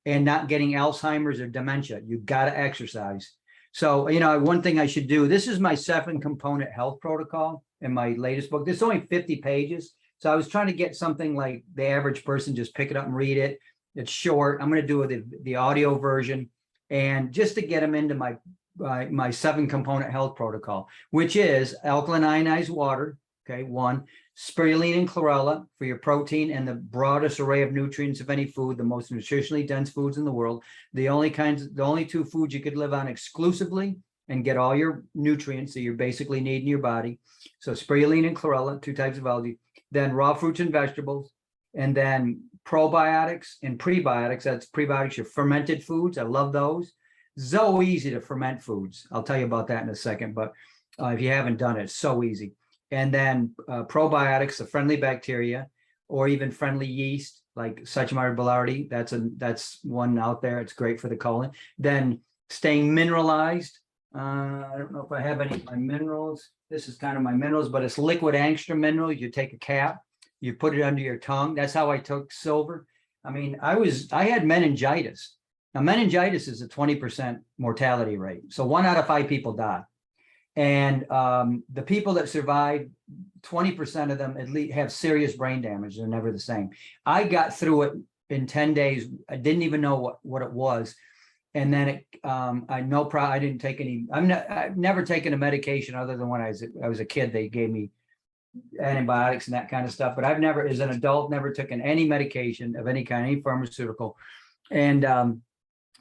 and not getting Alzheimer's or dementia. You got to exercise. So, one thing I should do, this is my 7-component health protocol in my latest book. This is only 50 pages. So I was trying to get something like the average person, just pick it up and read it. It's short. I'm going to do the audio version, and just to get them into my 7-component health protocol, which is alkaline ionized water. Okay. 1, spirulina and chlorella for your protein and the broadest array of nutrients of any food, the most nutritionally dense foods in the world. The only 2 foods you could live on exclusively and get all your nutrients that you basically need in your body. So spirulina and chlorella, 2 types of algae, then raw fruits and vegetables, and then probiotics and prebiotics. That's prebiotics, your fermented foods. I love those. So easy to ferment foods. I'll tell you about that in a second, but if you haven't done it, it's so easy. And then probiotics, the friendly bacteria, or even friendly yeast, like Saccharomyces boulardii. That's one out there. It's great for the colon. Then staying mineralized. I don't know if I have any of my minerals. This is kind of my minerals, but it's liquid angstrom minerals. You take a cap, you put it under your tongue. That's how I took silver. I mean, I had meningitis. Now, meningitis is a 20% mortality rate. So 1 out of 5 people die. And the people that survive, 20% of them at least have serious brain damage. They're never the same. I got through it in 10 days. I didn't even know what it was. And then I didn't take any, I've never taken a medication other than when I was a kid. They gave me antibiotics and that kind of stuff, but I've never, as an adult, never taken any medication of any kind, any pharmaceutical. And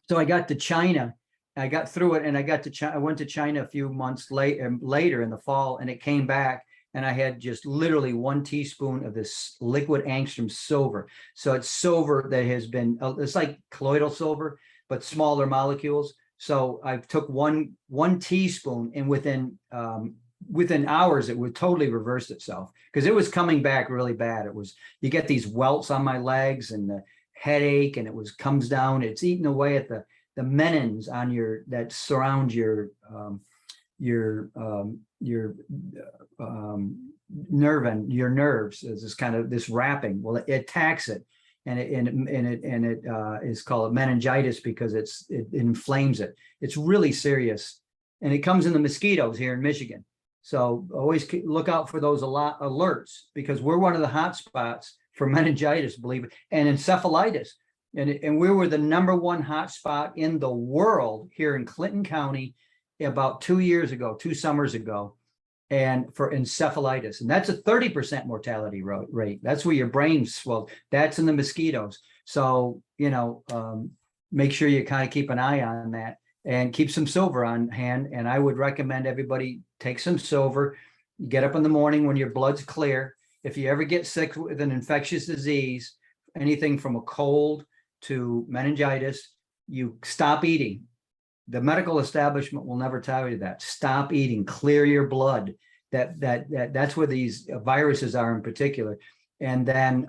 so I got to China. I got through it, and I went to China a few months later in the fall, and it came back, and I had just literally 1 teaspoon of this liquid angstrom silver. So it's silver that has been, it's like colloidal silver, but smaller molecules. So I took one teaspoon, and within hours, it would totally reverse itself, because it was coming back really bad. It was, you get these welts on my legs and the headache, and comes down, it's eating away at the menins on that surround your nerve and your nerves. Is this kind of this wrapping. Well, it attacks it, and it is called meningitis, because it inflames it. It's really serious, and it comes in the mosquitoes here in Michigan. So always look out for those alerts, because we're one of the hot spots for meningitis, believe it, and encephalitis. And we were the #1 hot spot in the world here in Clinton County about 2 summers ago, and for encephalitis. And that's a 30% mortality rate. That's where your brain swells. That's in the mosquitoes. So, make sure you kind of keep an eye on that, and keep some silver on hand. And I would recommend everybody take some silver. You get up in the morning when your blood's clear. If you ever get sick with an infectious disease, anything from a cold to meningitis, you stop eating. The medical establishment will never tell you that. Stop eating, clear your blood. That's where these viruses are in particular. And then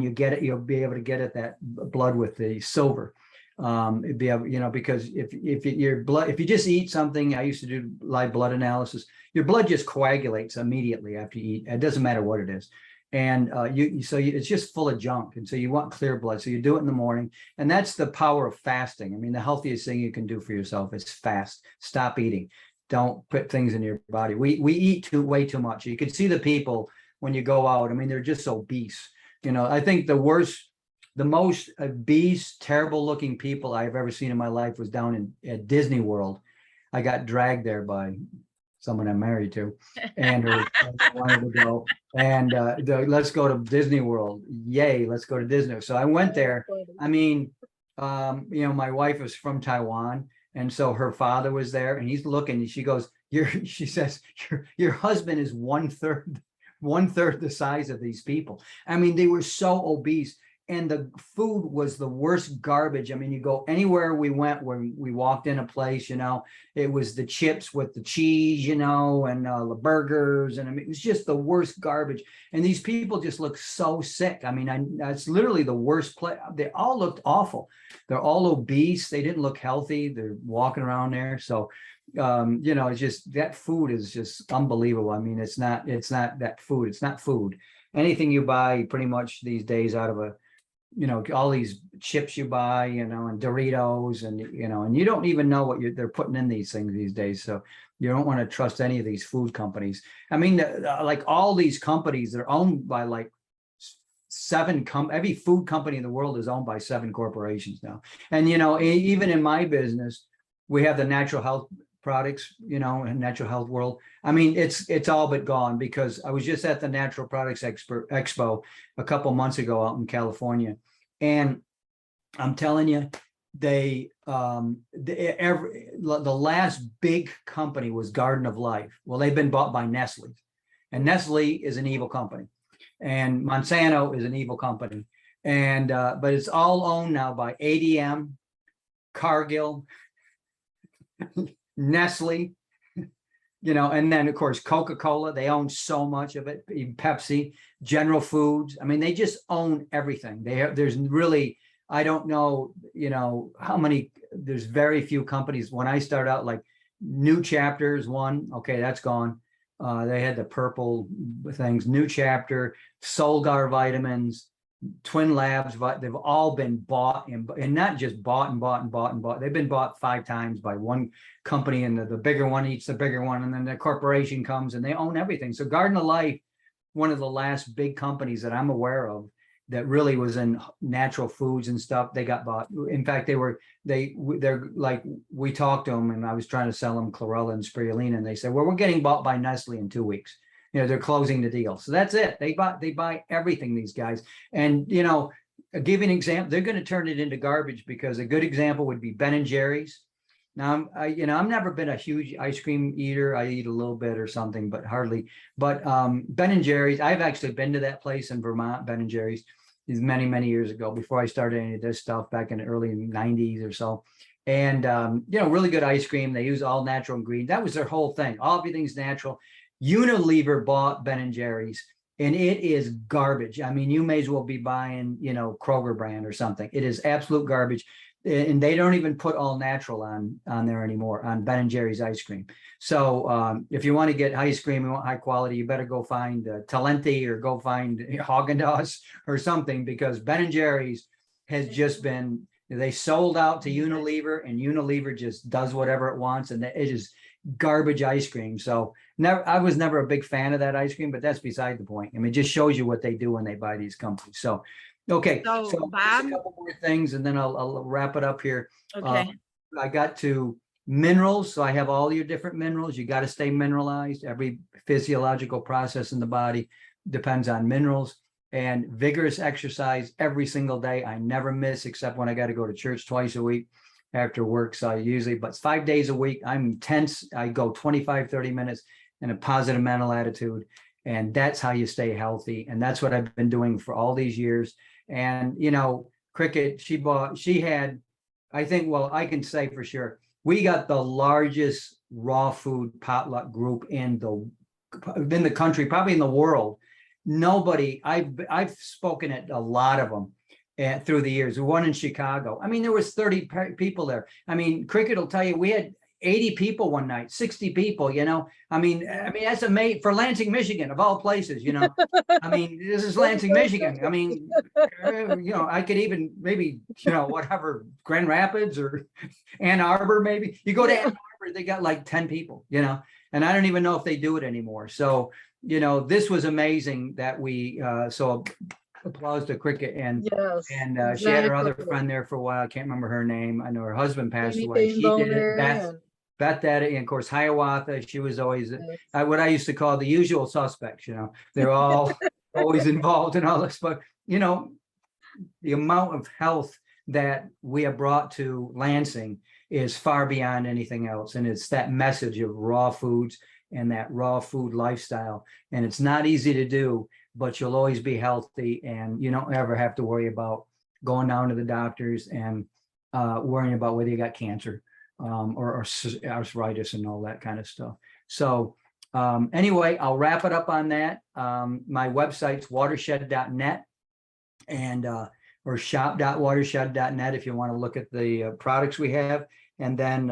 you get it, you'll be able to get at that blood with the silver. It'd be able, because if your blood, if you just eat something, I used to do live blood analysis, your blood just coagulates immediately after you eat. It doesn't matter what it is. And it's just full of junk. And so you want clear blood. So you do it in the morning. And that's the power of fasting. I mean, the healthiest thing you can do for yourself is fast. Stop eating. Don't put things in your body. We eat way too much. You can see the people when you go out. I mean, they're just obese. I think the most obese, terrible looking people I've ever seen in my life was down at Disney World. I got dragged there by someone I'm married to, and her wanted to go, and let's go to Disney World. Yay, let's go to Disney. So I went there. I mean, my wife is from Taiwan, and so her father was there, and he's looking, and she goes, she says, your husband is one third the size of these people. I mean, they were so obese. And the food was the worst garbage. I mean, you go anywhere we went, when we walked in a place, it was the chips with the cheese, and the burgers. And I mean, it was just the worst garbage. And these people just look so sick. I mean, that's literally the worst place. They all looked awful. They're all obese. They didn't look healthy. They're walking around there. So, it's just, that food is just unbelievable. I mean, it's not that food. It's not food. Anything you buy pretty much these days out of all these chips you buy, and Doritos, and you don't even know what they're putting in these things these days. So you don't want to trust any of these food companies. I mean, like all these companies, they're owned by like every food company in the world is owned by 7 corporations now. And, even in my business, we have the natural health products, and natural health world. I mean, it's all but gone, because I was just at the Natural Products Expo a couple months ago out in California, and I'm telling you, the last big company was Garden of Life. Well, they've been bought by Nestle, and Nestle is an evil company, and Monsanto is an evil company, and but it's all owned now by ADM, Cargill, Nestle, and then of course Coca-Cola. They own so much of it. Pepsi, General Foods. I mean, they just own everything. There's really, I don't know, how many. There's very few companies. When I started out, like New Chapters one, okay, that's gone. They had the purple things. New Chapter, Solgar Vitamins, Twin Labs, but they've all been bought and not just bought and bought and bought and bought. They've been bought 5 times by one company, and the bigger one eats the bigger one, and then the corporation comes and they own everything. So Garden of Life, one of the last big companies that I'm aware of that really was in natural foods and stuff, they got bought. In fact, they're like, we talked to them, and I was trying to sell them chlorella and spirulina, and they said, well, we're getting bought by Nestle in 2 weeks. They're closing the deal. So that's it. They buy everything, these guys. And, I'll give you an example. They're going to turn it into garbage, because a good example would be Ben and Jerry's. Now, I've never been a huge ice cream eater. I eat a little bit or something, but hardly. But Ben and Jerry's, I've actually been to that place in Vermont, Ben and Jerry's, is many, many years ago before I started any of this stuff back in the early 90s or so. And, really good ice cream. They use all natural ingredients. That was their whole thing. Everything's natural. Unilever bought Ben and Jerry's, and it is garbage. I mean, you may as well be buying, Kroger brand or something. It is absolute garbage. And they don't even put all natural on there anymore on Ben and Jerry's ice cream. So if you want to get ice cream, you want high quality, you better go find Talenti or go find Haagen-Dazs or something, because Ben and Jerry's has just been, they sold out to Unilever, and Unilever just does whatever it wants, and it is garbage ice cream. So I was never a big fan of that ice cream, but that's beside the point. I mean, it just shows you what they do when they buy these companies. So, okay. So, just Bob? a couple more things, and then I'll wrap it up here. Okay. I got to minerals. So I have all your different minerals. You got to stay mineralized. Every physiological process in the body depends on minerals, and vigorous exercise every single day. I never miss, except when I got to go to church twice a week after work. So I usually, but 5 days a week, I'm tense. I go 25, 30 minutes in a positive mental attitude. And that's how you stay healthy. And that's what I've been doing for all these years. And, Cricket, she had, I think, well, I can say for sure, we got the largest raw food potluck group in the country, probably in the world. Nobody, I've spoken at a lot of them through the years. One in Chicago. I mean, there was 30 people there. I mean, Cricket will tell you, we had 80 people one night, 60 people, I mean, that's amazing for Lansing, Michigan, of all places, I mean, this is Lansing, Michigan. I mean, I could even maybe, whatever, Grand Rapids or Ann Arbor, maybe. You go to Ann Arbor, they got like 10 people, and I don't even know if they do it anymore. So, this was amazing that so applause to Cricket, and Yes. she had her other exactly. friend there for a while. I can't remember her name. I know her husband passed Amy away. She did it. Boner Beth did it, and of course Hiawatha. She was always and- what I used to call the usual suspects. They're all always involved in all this, but the amount of health that we have brought to Lansing is far beyond anything else, and it's that message of raw foods and that raw food lifestyle. And it's not easy to do, but you'll always be healthy, and you don't ever have to worry about going down to the doctors and worrying about whether you got cancer or arthritis and all that kind of stuff. So anyway, I'll wrap it up on that. My website's watershed.net and or shop.watershed.net if you want to look at the products we have. And then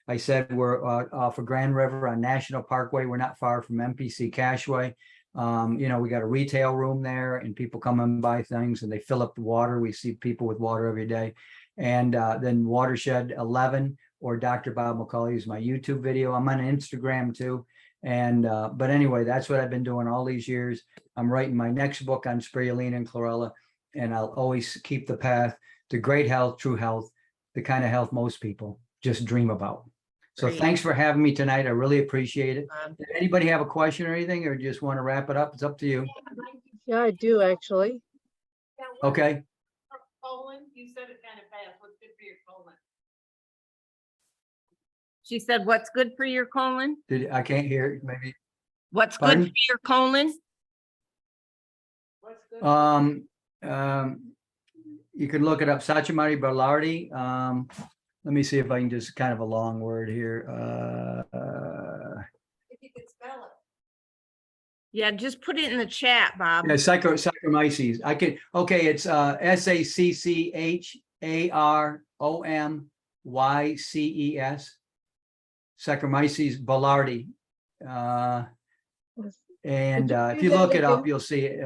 I said we're off of Grand River on National Parkway. We're not far from MPC Cashway. We got a retail room there, and people come and buy things, and they fill up the water. We see people with water every day. And then Watershed 11 or Dr. Bob McCauley is my YouTube video. I'm on Instagram too. And but anyway, that's what I've been doing all these years. I'm writing my next book on spirulina and chlorella, and I'll always keep the path to great health, true health, the kind of health most people just dream about. So Great. thanks for having me tonight. I really appreciate it. Um, Did anybody have a question or anything, or just want to wrap it up? It's up to you. Yeah, I do actually. Okay. Colon, you said it kind of fast. What's good for your colon? She said, what's good for your colon? I can't hear it, maybe. What's good Pardon? for your colon? What's good? You can look it up, Sachamari Ballardi. Let me see if I can just kind of a long word here. If you could spell it. Yeah, just put it in the chat, Bob. Yeah, Saccharomyces. I can, okay, it's Saccharomyces. Saccharomyces Ballardi. And Could you if do you look that it up, again? you'll see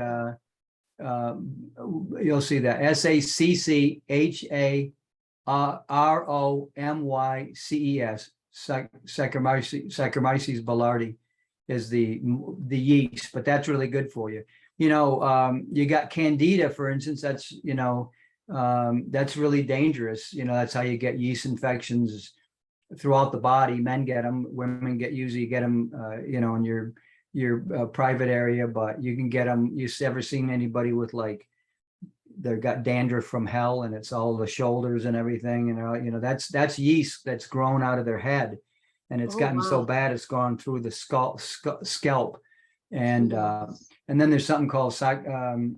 you'll see that Saccharomyces. Saccharomyces Ballardi is the yeast, but that's really good for you. You got Candida, for instance. That's that's really dangerous. That's how you get yeast infections throughout the body. Men get them, women usually get them, in your private area, but you can get them. You've ever seen anybody with like they've got dandruff from hell, and it's all the shoulders and everything. That's yeast that's grown out of their head, and it's Oh, gotten so wow. bad it's gone through the scalp, and Jeez. and then there's something called Candida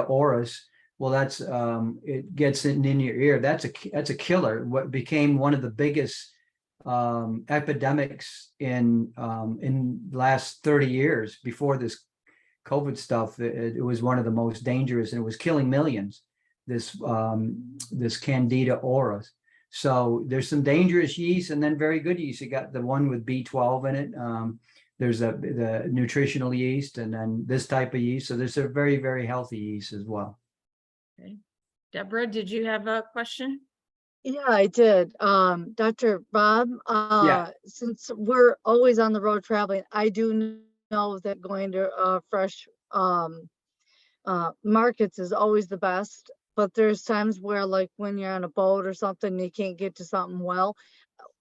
auris. Well, that's it gets in your ear. That's a killer. What became one of the biggest epidemics in last 30 years before this COVID stuff. It was one of the most dangerous, and it was killing millions. This Candida auris. So there's some dangerous yeast, and then very good yeast. You got the one with B12 in it. There's the nutritional yeast, and then this type of yeast. So there's a very, very healthy yeast as well. Okay. Deborah, did you have a question? Yeah, I did. Dr. Bob, Yeah. since we're always on the road traveling, I do know that going to fresh markets is always the best. But there's times where, like when you're on a boat or something, you can't get to something well.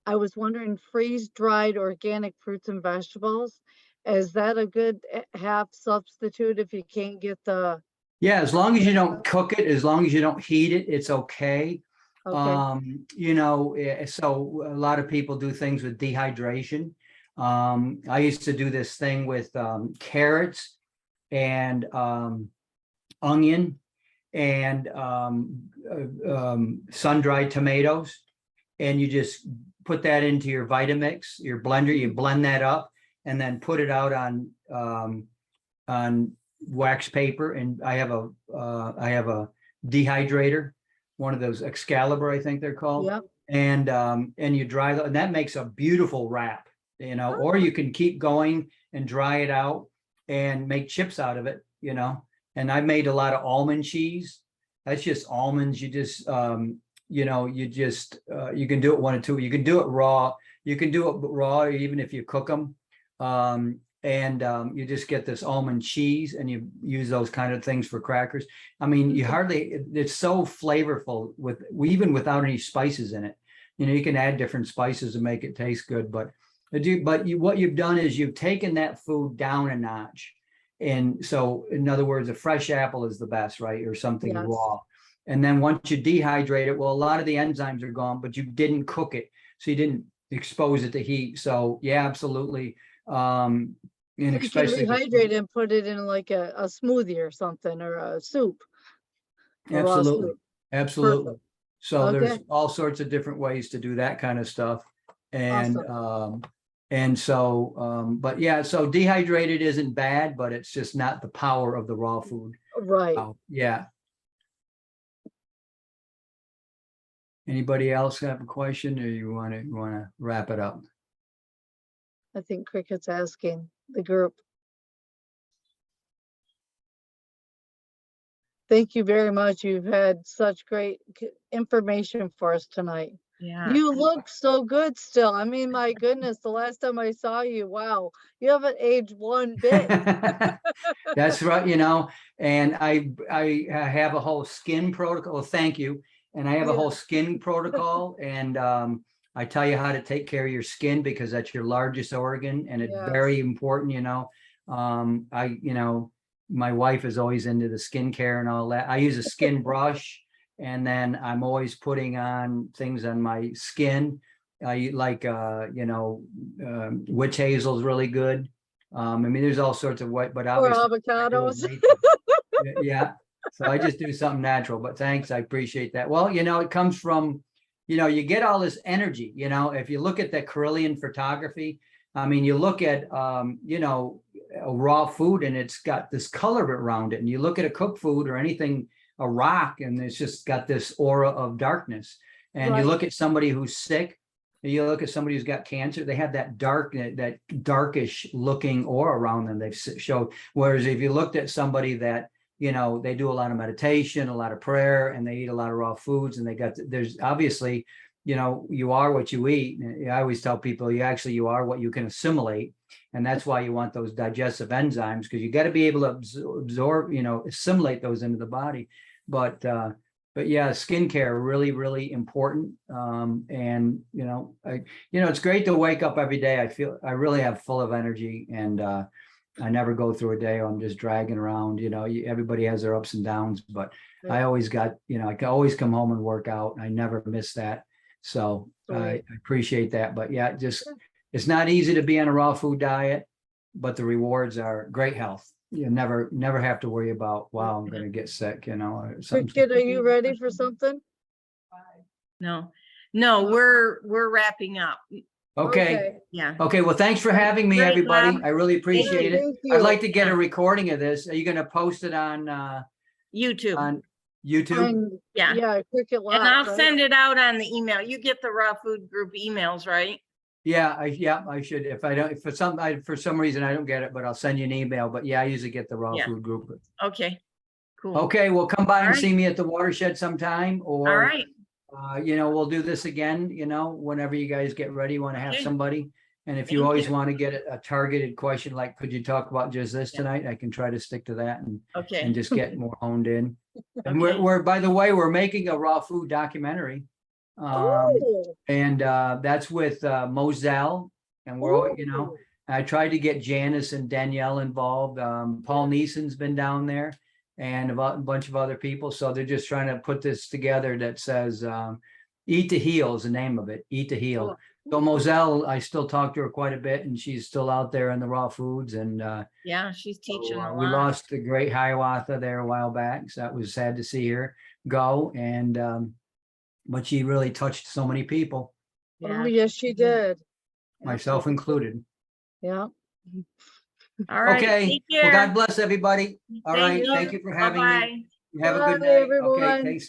I was wondering, freeze-dried organic fruits and vegetables, is that a good half substitute if you can't get the? Yeah, as long as you don't cook it, as long as you don't heat it, it's okay. Okay. So a lot of people do things with dehydration. I used to do this thing with carrots and onion and sun-dried tomatoes, and you just put that into your Vitamix, your blender. You blend that up, and then put it out on wax paper. And I have a dehydrator, one of those Excalibur, I think they're called. Yep. And you dry that, and that makes a beautiful wrap, or you can keep going and dry it out and make chips out of it, and I made a lot of almond cheese. That's just almonds. You just you can do it one or two. You can do it raw. You can do it raw even if you cook them. You just get this almond cheese, and you use those kind of things for crackers. I mean, it's so flavorful even without any spices in it. You can add different spices to make it taste good, but what you've done is you've taken that food down a notch. And so, in other words, a fresh apple is the best, right? Or something Yes. raw. And then once you dehydrate it, well, a lot of the enzymes are gone, but you didn't cook it. So you didn't expose it to heat. So yeah, absolutely. And You can especially rehydrate it and put it in like a smoothie or something, or a soup. A raw absolutely, soup. absolutely. Perfect. So there's Okay. all sorts of different ways to do that kind of stuff. Awesome. But yeah, so dehydrated isn't bad, but it's just not the power of the raw food. Right. Yeah. Anybody else have a question, or you want to wrap it up? I think Cricket's asking the group. Thank you very much. You've had such great information for us tonight. Yeah. You look so good still. I mean, my goodness, the last time I saw you, wow, you haven't aged one bit. That's right, and I have a whole skin protocol. Well, thank you. And I have a Yeah. whole skin protocol, and I tell you how to take care of your skin, because that's your largest organ, and it's Yes. very important. My wife is always into the skincare and all that. I use a skin brush, and then I'm always putting on things on my skin. I like witch hazel is really good. I mean, there's all sorts of but Or obviously avocados. yeah. So I just do something natural, but thanks. I appreciate that. Well, it comes from, you get all this energy, if you look at the Carillion photography, I mean, you look at, a raw food, and it's got this color around it. And you look at a cooked food or anything, a rock, and it's just got this aura of darkness. And you Right. look at somebody who's sick, you look at somebody who's got cancer, they have that darkish looking aura around them. They've showed. Whereas if you looked at somebody that, they do a lot of meditation, a lot of prayer, and they eat a lot of raw foods, and there's obviously, you are what you eat. I always tell people, you are what you can assimilate. And that's why you want those digestive enzymes, because you got to be able to absorb, assimilate those into the body. But yeah, skincare really, really important. It's great to wake up every day. I feel I really have full of energy, and I never go through a day I'm just dragging around, everybody has their ups and downs, but I Yeah. always got, I can always come home and work out. I never miss that. So I Right. appreciate that. But yeah, it's not easy to be on a raw food diet, but the rewards are great health. You never have to worry about, wow, I'm going to get sick, or something. Cricket, are you ready for something? No, we're wrapping up. Okay. Yeah. Okay. Well, thanks for having me, Great, everybody. Bob. I really appreciate it. Thank I'd you. like to get Yeah. a recording of this. Are you going to post it on YouTube. YouTube? Yeah. Yeah, Cricket And Live, I'll right? send it out on the email. You get the raw food group emails, right? Yeah, I should. If I don't, if for some reason I don't get it, but I'll send you an email. But yeah, I usually get the raw Yeah. food group. Okay, cool. Okay, well, come by and All right. see me at the watershed sometime, All or right. we'll do this again. Whenever you guys get ready, want to have Okay. somebody. And if you Thank always you. want to get a targeted question, like, could you talk about just this Yeah. tonight? I can try to stick to that and Okay. just get more honed in. And Okay. we're by the way, we're making a raw food documentary. Oh, And that's with Moselle, and we're all, ooh. I tried to get Janice and Danielle involved. Paul Neeson's been down there, and a bunch of other people. So they're just trying to put this together that says Eat to Heal is the name of it. Eat to Heal. So Moselle, I still talk to her quite a bit, and she's still out there in the raw foods. And Yeah, she's teaching a we lot. lost the great Hiawatha there a while back, so that was sad to see her go. And but she really touched so many people, Oh, yes, she did. myself included. Yeah. All right. Okay, Take well, care. God bless everybody. All right, thank you for having me. Bye-bye. You have a good Bye, night. Okay, everyone. thanks.